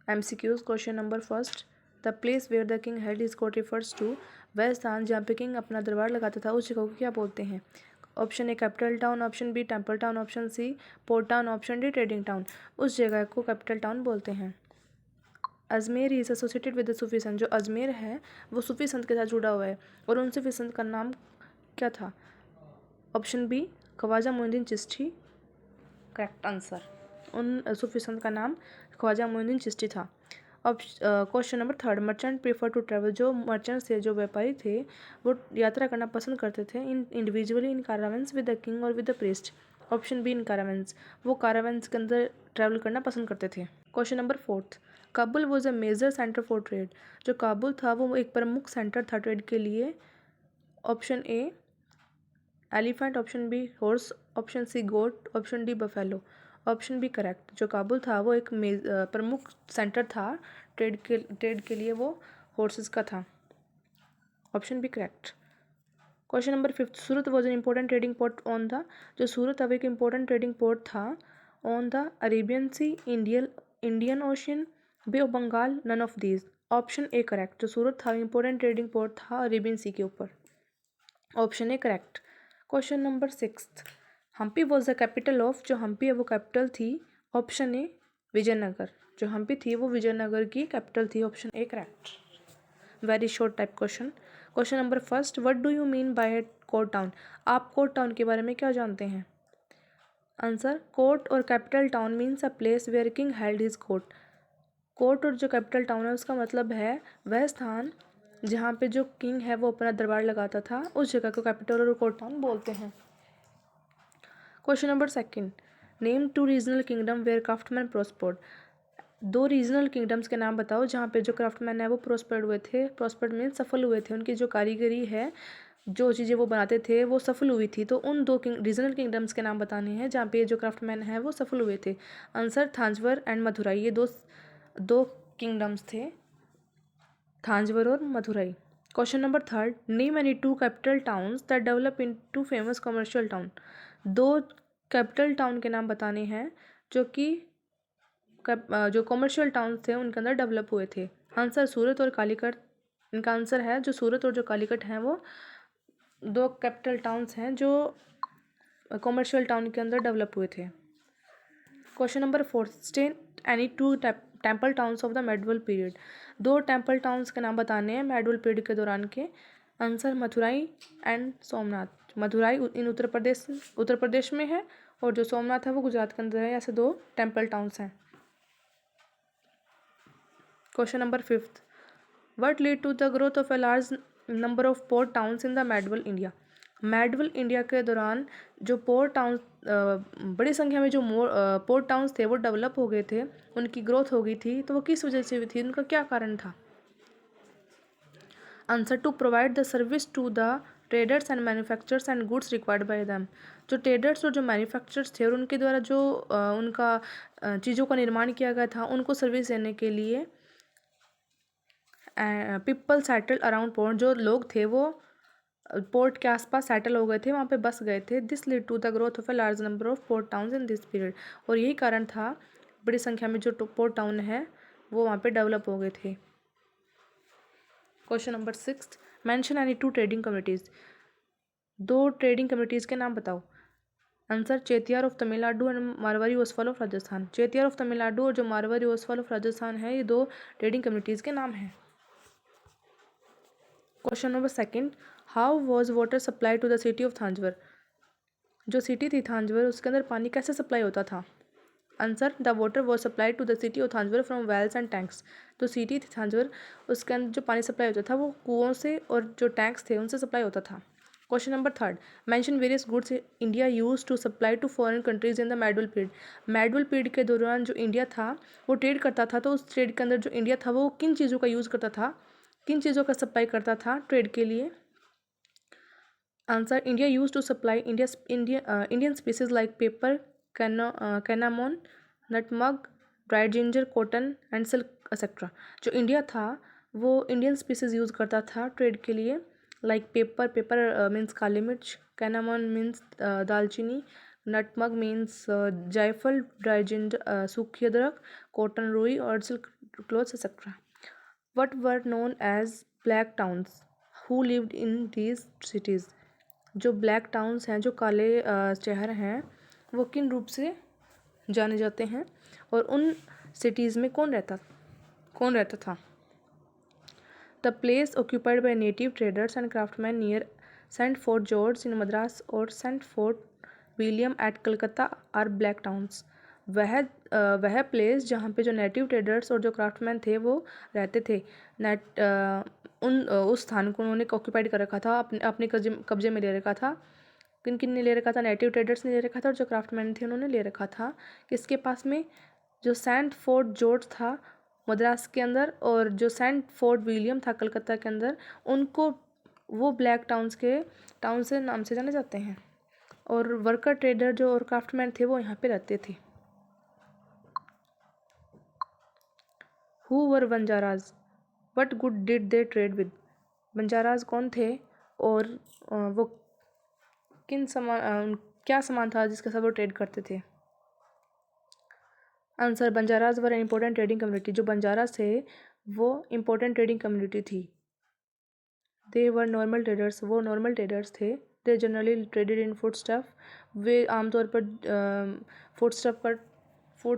MCQs question number first, the place where the king held his court refers to, वह स्थान जहाँ पे king अपना दरबार लगाता था उस जगह को क्या बोलते हैं? Option A capital town, option B temple town, option C port town, option D trading town. उस जगह को कैपिटल टाउन बोलते हैं। Ajmer is associated with the Sufi संत, जो अजमेर है वो सूफी संत के साथ जुड़ा हुआ है, और उन सूफी संत का नाम क्या था? Option B Khwaja Moinuddin Chishti, correct answer. उन सूफी संत का नाम ख्वाजा मोइनुद्दीन चिश्ती था। अब question number third, merchant prefer to travel, जो मर्चेंट थे, जो व्यापारी थे, वो यात्रा करना पसंद करते थे in individually in caravans with the king और with the priest. Option B in caravans, वो कारावेंस के अंदर ट्रैवल करना पसंद करते थे। Question number fourth, Kabul was a major centre for trade, जो काबुल था वो एक प्रमुख सेंटर था ट्रेड के लिए। Option A elephant, option B horse, option C goat, option D buffalo. Option B correct, जो काबुल था वो एक प्रमुख सेंटर था ट्रेड के लिए, वो हॉर्सेस का था। Option B correct. Question number fifth, Surat was an important trading port on the, जो सूरत अब एक इंपॉर्टेंट ट्रेडिंग पोर्ट था on the Arabian sea, Indian ocean, bay of Bengal, none of these. Option A correct, जो सूरत था important trading port था Arabian sea के ऊपर। Option A correct. Question number sixth, Hampi was the capital of, जो हम्पी है वो capital थी। ऑप्शन ए विजयनगर, जो हम्पी थी वो विजयनगर की कैपिटल थी। Option A correct. Very short type question. Question number first, what do you mean by court town, आप कोर्ट टाउन के बारे में क्या जानते हैं? आंसर, कोर्ट और capital town means a place where king held his court. Court और जो कैपिटल टाउन है उसका मतलब है वह स्थान जहाँ पे जो किंग है वो अपना दरबार लगाता था, उस जगह को कैपिटल और कोर्ट टाउन बोलते हैं। Question number second, name two regional kingdom where craftsman prospered, दो रीजनल किंगडम्स के नाम बताओ जहाँ पे जो क्राफ्टमैन है वो प्रोस्पर्ड हुए थे। प्रोस्पर्ड मीन सफल हुए थे, उनकी जो कारीगरी है, जो चीज़ें वो बनाते थे वो सफल हुई थी। तो उन दो रीजनल किंगडम्स के नाम बताने हैं जहाँ पे जो क्राफ्टमैन है वो सफल हुए थे। आंसर थांजवर एंड मथुराई, ये दो किंगडम्स थे, थांजवर और Madurai. Question number third, name any two capital towns that develop into famous commercial town, दो कैपिटल टाउन के नाम बताने हैं जो कि जो कमर्शियल टाउन थे उनके अंदर डेवलप हुए थे। आंसर सूरत और कालीकट, इनका आंसर है जो सूरत और जो कालीकट हैं वो दो कैपिटल टाउन्स हैं जो कमर्शियल टाउन के अंदर डेवलप हुए थे। Question number fourth, state any two temple towns of the medieval period, दो टेम्पल टाउन्स के नाम बताने हैं मेडवल पीरियड के दौरान के। Answer Madurai and Somnath, Madurai in Uttar Pradesh में है, और जो सोमनाथ है वो गुजरात के अंदर है। ऐसे दो टेम्पल टाउन्स हैं। Question number fifth, what lead to the growth of a large number of port towns in the medieval India, medieval India के दौरान जो पोर्ट टाउन बड़ी संख्या में जो पोर्ट टाउन्स थे वो डेवलप हो गए थे, उनकी ग्रोथ हो गई थी, तो वो किस वजह से हुई थी, उनका क्या कारण था? Answer, to provide the service to the traders and manufacturers and goods required by them, जो ट्रेडर्स और जो मैन्युफैक्चरर्स थे और उनके द्वारा जो उनका चीज़ों का निर्माण किया गया था उनको सर्विस देने के लिए पीपल सेटल अराउंड पोर्ट, जो लोग थे वो पोर्ट के आसपास सेटल हो गए थे, वहाँ पे बस गए थे। This lead to the growth of a large number of port towns in this period, और यही कारण था बड़ी संख्या में जो पोर्ट टाउन है वो वहाँ पे डेवलप हो गए थे। Question number six, mention any two trading communities, दो ट्रेडिंग कम्युनिटीज़ के नाम बताओ। Answer, Chettiar of Tamil Nadu and Marwari Oswal of Rajasthan, Chettiar of Tamil Nadu और जो मारवाड़ी ओसवाल ऑफ राजस्थान है ये दो ट्रेडिंग कम्युनिटीज़ के नाम हैं। Question number second, how was water supply to the city of Thanjavur, जो सिटी थी थांजवर उसके अंदर पानी कैसे सप्लाई होता था? Answer, the water was supply to the city of Thanjavur from wells and tanks, तो सिटी थी थांजवर उसके अंदर जो पानी सप्लाई होता था वो कुओं से और जो टैंक्स थे उनसे सप्लाई होता था। Question number third, mention various goods India use to supply to foreign countries in the medieval period, medieval period के दौरान जो इंडिया था वो ट्रेड करता था, तो उस ट्रेड के अंदर जो इंडिया था वो किन चीज़ों का यूज़ करता था, किन चीज़ों का सप्लाई करता था ट्रेड के लिए? Answer, India use to supply Indian species like pepper, cinnamon, nutmeg, dried ginger, cotton and silk etcetera, जो इंडिया था वो इंडियन स्पीसीज यूज़ करता था ट्रेड के लिए, लाइक पेपर मीन्स काली मिर्च, कैनामोन मीन्स दालचीनी, नटमग मीन्स जायफल, ड्राई जिंजर सूखी अदरक, कॉटन रुई और silk clothes, etc. What were known as black towns? Who lived in these cities? जो ब्लैक टाउन्स हैं, जो काले शहर हैं, वो किन रूप से जाने जाते हैं और उन सिटीज़ में कौन रहता था? The place occupied by native traders and craftsmen near St. Fort George in Madras और St. Fort William at Calcutta are black towns. वह प्लेस जहाँ पे जो नेटिव ट्रेडर्स और जो क्राफ्टमैन थे वो रहते थे, उस स्थान को उन्होंने ऑक्यूपाइड कर रखा था, अपने कब्जे में ले रखा था। किन किन ने ले रखा था? नेटिव ट्रेडर्स ने ले रखा था और जो क्राफ्टमैन थे उन्होंने ले रखा था किसके पास में? जो सेंट फोर्ट जॉर्ज था मद्रास के अंदर और जो सेंट फोर्ट विलियम था कलकत्ता के अंदर, उनको वो ब्लैक टाउन से नाम से जाने जाते हैं। और वर्कर ट्रेडर जो और क्राफ्टमैन थे वो यहाँ पे रहते थे। Who were Banjaras? What good did they trade with? Banjaras कौन थे और वो क्या सामान था जिसके साथ वो ट्रेड करते थे? Answer, Banjaras were an important trading community. जो बंजाराज थे वो इम्पोर्टेंट ट्रेडिंग कम्युनिटी थी। दे वर नॉर्मल ट्रेडर्स, वो नॉर्मल ट्रेडर्स थे। They generally traded in food stuff, वे आमतौर पर फूड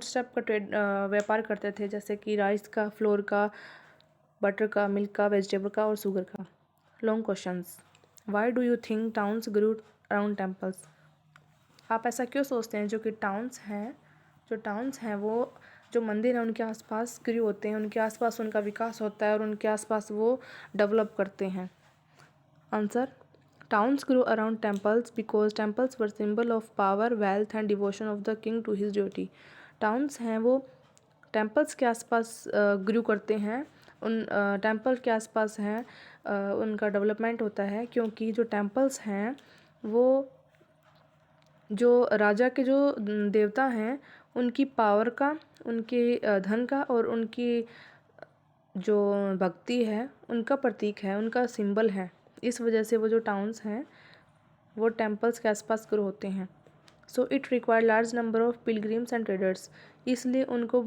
स्टफ का ट्रेड व्यापार करते थे, जैसे कि राइस का, फ्लोर का, बटर का, मिल्क का, वेजिटेबल का और शुगर का। Long questions. Why do you think towns grew around temples? आप ऐसा क्यों सोचते हैं जो टाउन्स हैं वो जो मंदिर हैं उनके आसपास ग्रू होते हैं, उनके आसपास उनका विकास होता है और उनके आसपास वो डेवलप करते हैं? Answer, towns grew around temples because temples were symbol of power, wealth and devotion of the king to his duty. Towns हैं वो टेम्पल्स के आसपास ग्रू करते हैं, उन टेम्पल के आसपास हैं, उनका डेवलपमेंट होता है क्योंकि जो टेम्पल्स हैं वो जो राजा के जो देवता हैं उनकी पावर का, उनके धन का और उनकी जो भक्ति है उनका प्रतीक है, उनका सिंबल है। इस वजह से वो जो टाउन्स हैं वो टेम्पल्स के आसपास ग्रो होते हैं। So it require large number of pilgrims and traders, इसलिए उनको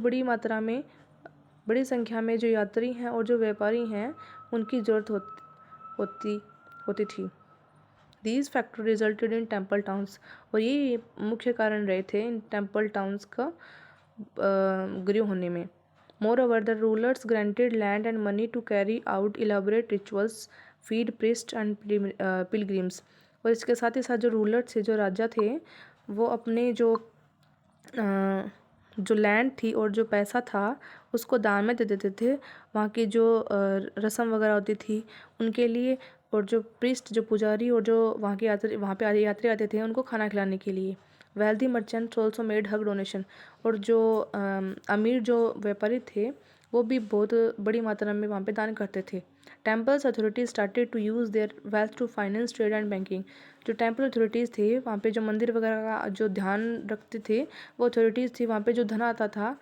बड़ी संख्या में जो यात्री हैं और जो व्यापारी हैं उनकी ज़रूरत होती थी। These factor resulted in temple towns, और ये मुख्य कारण रहे थे इन टेम्पल टाउन्स का ग्रो होने में। Moreover the rulers granted land and money to carry out elaborate rituals, feed priest and pilgrims. और इसके साथ ही साथ जो रूलर थे, जो राजा थे, वो अपने जो लैंड थी और जो पैसा था उसको दान में दे देते थे वहाँ की जो रस्म वगैरह होती थी उनके लिए, और जो प्रीस्ट, जो पुजारी और जो वहाँ पे यात्री आते थे उनको खाना खिलाने के लिए। वेल्दी मर्चेंट्स ऑल्सो मेड हग डोनेशन, और जो अमीर जो व्यापारी थे वो भी बहुत बड़ी मात्रा में वहाँ पे दान करते थे। Temples authorities started to use their wealth to finance trade and banking. जो टेम्पल अथॉरिटीज़ थे वहाँ पे जो मंदिर वगैरह का जो ध्यान रखते थे, वो अथॉरिटीज़ थी, वहाँ पे जो धन आता था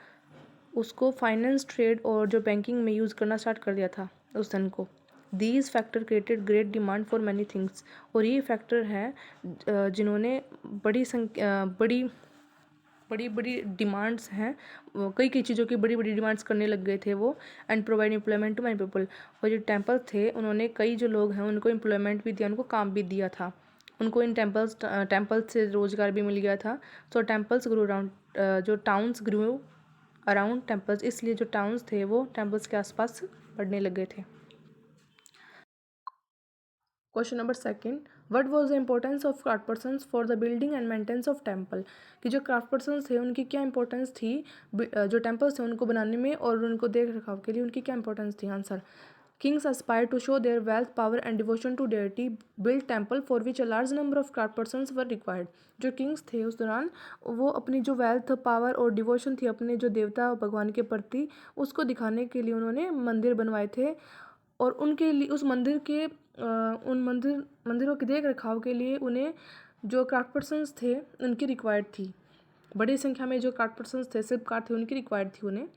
उसको फाइनेंस, ट्रेड और जो बैंकिंग में यूज़ करना स्टार्ट कर दिया था उस धन को। These factor created great demand for many things, और ये फैक्टर हैं जिन्होंने बड़ी डिमांड्स हैं, कई चीज़ों की बड़ी डिमांड्स करने लग गए थे वो, and provide employment to many people. और जो टेम्पल थे उन्होंने कई जो लोग हैं उनको एम्प्लॉयमेंट भी दिया, उनको काम भी दिया था, उनको इन टेम्पल्स से रोज़गार भी मिल गया था। सो टेम्पल्स ग्रू अराउंड, जो टाउन्स ग्रू अराउंड टेम्पल्स, इसलिए जो टाउन्स थे वो टेम्पल्स के आसपास बढ़ने लग गए थे। Question number second, what was the importance of craft persons for the building and maintenance of temple? कि जो क्राफ्ट पर्सन्स थे उनकी क्या इंपॉर्टेंस थी जो टेम्पल्स थे उनको बनाने में और उनको देख रखाव के लिए उनकी क्या इंपॉर्टेंस थी? Answer, Kings aspire to show their wealth, power and devotion to deity, built temple for which a large number of craft persons were required। जो किंग्स थे उस दौरान वो अपनी जो वेल्थ, पावर और डिवोशन थी अपने जो देवता भगवान के प्रति, उसको दिखाने के लिए उन्होंने मंदिर बनवाए थे, और उनके लिए उस मंदिर के उन मंदिरों के देख रखाव के लिए उन्हें जो क्राफ्ट पर्सन्स थे उनकी रिक्वायर्ड थी। बड़ी संख्या में जो क्राफ्ट पर्सन्स थे, शिल्पकार थे, उनकी रिक्वायर्ड थी उन्हें।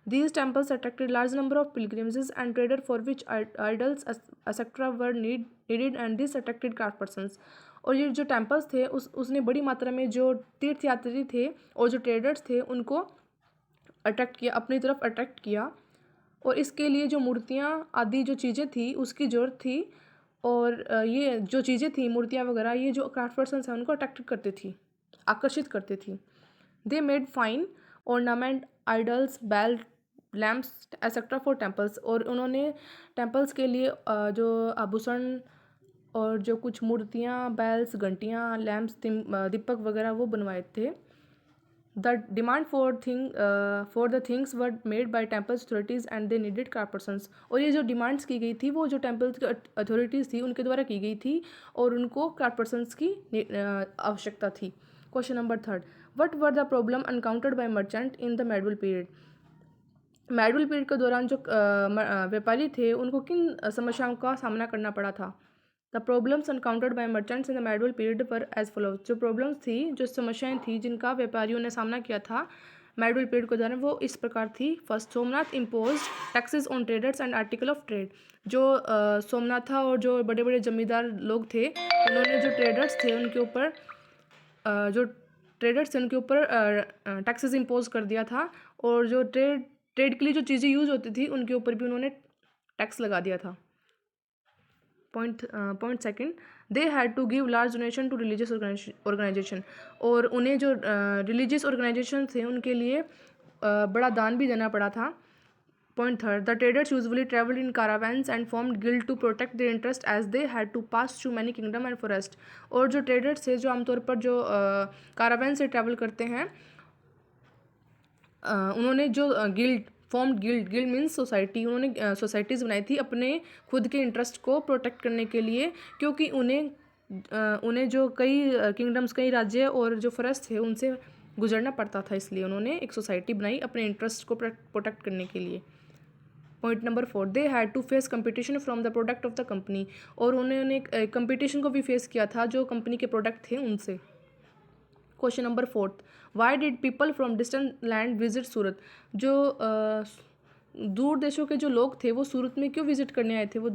These temples attracted large number of pilgrims and traders for which idols etc. were needed and this attracted craft persons। और ये जो टेम्पल्स थे उसने बड़ी मात्रा में जो तीर्थयात्री थे और जो ट्रेडर्स थे उनको अट्रैक्ट किया, अपनी तरफ अट्रैक्ट किया, और इसके लिए जो मूर्तियाँ आदि जो चीज़ें थी उसकी ज़रूरत थी। और ये जो चीज़ें थी मूर्तियाँ वगैरह ये जो क्राफ्ट पर्सन हैं उनको अट्रैक्ट करती थी, आकर्षित करती थी। They made fine ornament idols bell lamps etcetera for temples. और उन्होंने टेम्पल्स के लिए जो आभूषण और जो कुछ मूर्तियाँ, बेल्स, घंटियाँ, लैम्प्स, दीपक वगैरह वो बनवाए थे। The demand for the things were made by temples authorities and they needed craft persons. और ये जो डिमांड्स की गई थी वो जो टेम्पल्स की अथॉरिटीज़ थी उनके द्वारा की गई थी और उनको क्राफ्ट पर्सन्स की आवश्यकता थी। Question number 3, what were the problem encountered by merchant in the medieval period. Medieval period के दौरान जो व्यापारी थे उनको किन समस्याओं का सामना करना पड़ा था। The problems encountered by merchants in the medieval period पर एज फॉलोज। जो प्रॉब्लम्स थी, जो समस्याएं थी जिनका व्यापारियों ने सामना किया था मेडुअल पीरियड के दौरान, वो इस प्रकार थी। First, Somnath impose taxes on traders and article of trade. जो सोमनाथा और जो बड़े बड़े जमींदार लोग थे उन्होंने जो ट्रेडर्स थे उनके ऊपर टैक्सेस इम्पोज कर दिया था। और जो ट्रेड के लिए जो चीज़ें यूज होती थी उनके ऊपर भी उन्होंने टैक्स लगा दिया था। Point second, they had to give large donation to religious organization. और उन्हें जो रिलीजियस ऑर्गेनाइजेशन थे उनके लिए बड़ा दान भी देना पड़ा था। Point third, the traders usually travelled in caravans and formed guild to protect their interest as they had to pass through many kingdom and forest. और जो ट्रेडर्स थे जो आमतौर पर जो कारावैन से ट्रैवल करते हैं उन्होंने जो गिल्ड मीन्स सोसाइटी, उन्होंने सोसाइटीज़ बनाई थी अपने खुद के इंटरेस्ट को प्रोटेक्ट करने के लिए। क्योंकि उन्हें जो कई किंगडम्स, कई राज्य और जो फॉरेस्ट थे उनसे गुजरना पड़ता था, इसलिए उन्होंने एक सोसाइटी बनाई अपने इंटरेस्ट को प्रोटेक्ट करने के लिए। Point number 4, they had to face competition from the product of the company. और उन्होंने कंपटीशन को भी फेस किया था जो कंपनी के प्रोडक्ट थे उनसे। Question number 4, why did people from distant land visit Surat. जो दूर देशों के जो लोग थे वो सूरत में क्यों विजिट करने आए थे, वो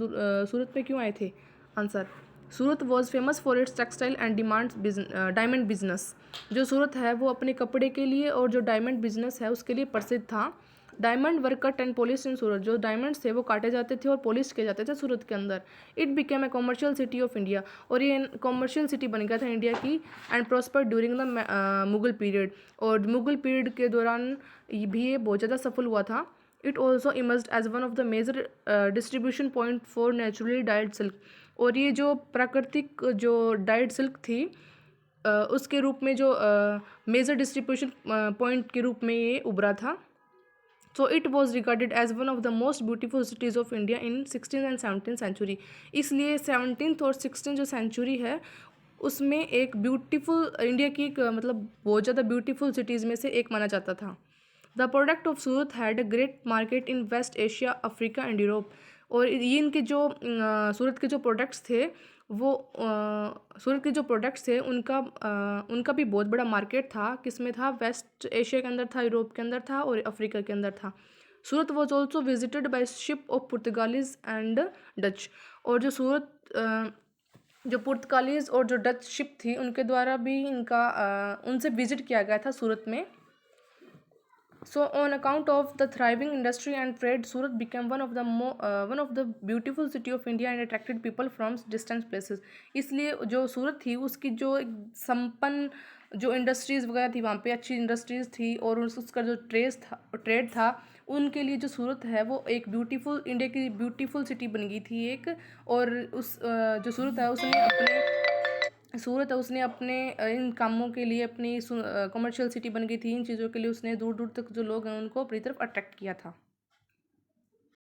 सूरत में क्यों आए थे। Answer, Surat was famous for its textile and diamond business. जो सूरत है वो अपने कपड़े के लिए और जो डायमंड बिजनेस है उसके लिए प्रसिद्ध था। Diamond were cut and polish in Surat. जो डायमंड्स थे वो काटे जाते थे और पॉलिश किए जाते थे सूरत के अंदर। It became a commercial city of India. और ये कॉमर्शियल सिटी बन गया था इंडिया की। And prosper during the Mughal period. और मुगल पीरियड के दौरान भी ये बहुत ज़्यादा सफल हुआ था। It also emerged as one of the major distribution point for naturally dyed silk. और ये जो प्राकृतिक जो डाइड सिल्क थी उसके रूप में जो मेजर डिस्ट्रीब्यूशन पॉइंट के रूप में ये उभरा था। So it was regarded as one of the most beautiful cities of India in 16th and 17th century. इसलिए 17th और 16th जो सेंचुरी है उसमें एक ब्यूटीफुल इंडिया की एक मतलब बहुत ज़्यादा ब्यूटीफुल सिटीज़ में से एक माना जाता था। The product of Surat had a great market in West Asia, Africa and Europe. और ये इनके जो सूरत के जो प्रोडक्ट्स थे वो सूरत के जो प्रोडक्ट्स थे उनका भी बहुत बड़ा मार्केट था। किसमें था, वेस्ट एशिया के अंदर था, यूरोप के अंदर था और अफ्रीका के अंदर था। Surat was also visited by ship of Portuguese and Dutch. और जो जो पुर्तगालीज और जो डच शिप थी उनके द्वारा भी उनसे विजिट किया गया था सूरत में। So, on account of the thriving industry and trade, Surat became one of the beautiful city of India and attracted people from distant places. इसलिए जो सूरत थी उसकी जो एक संपन्न जो इंडस्ट्रीज़ वगैरह थी वहाँ पे अच्छी इंडस्ट्रीज़ थी और उसका जो ट्रेड था उनके लिए जो सूरत है वो एक इंडिया की ब्यूटीफुल सिटी बन गई थी एक। और जो सूरत है उसने अपने इन कामों के लिए अपनी कमर्शियल सिटी बन गई थी। इन चीज़ों के लिए उसने दूर दूर तक जो लोग हैं उनको अपनी तरफ अट्रैक्ट किया था।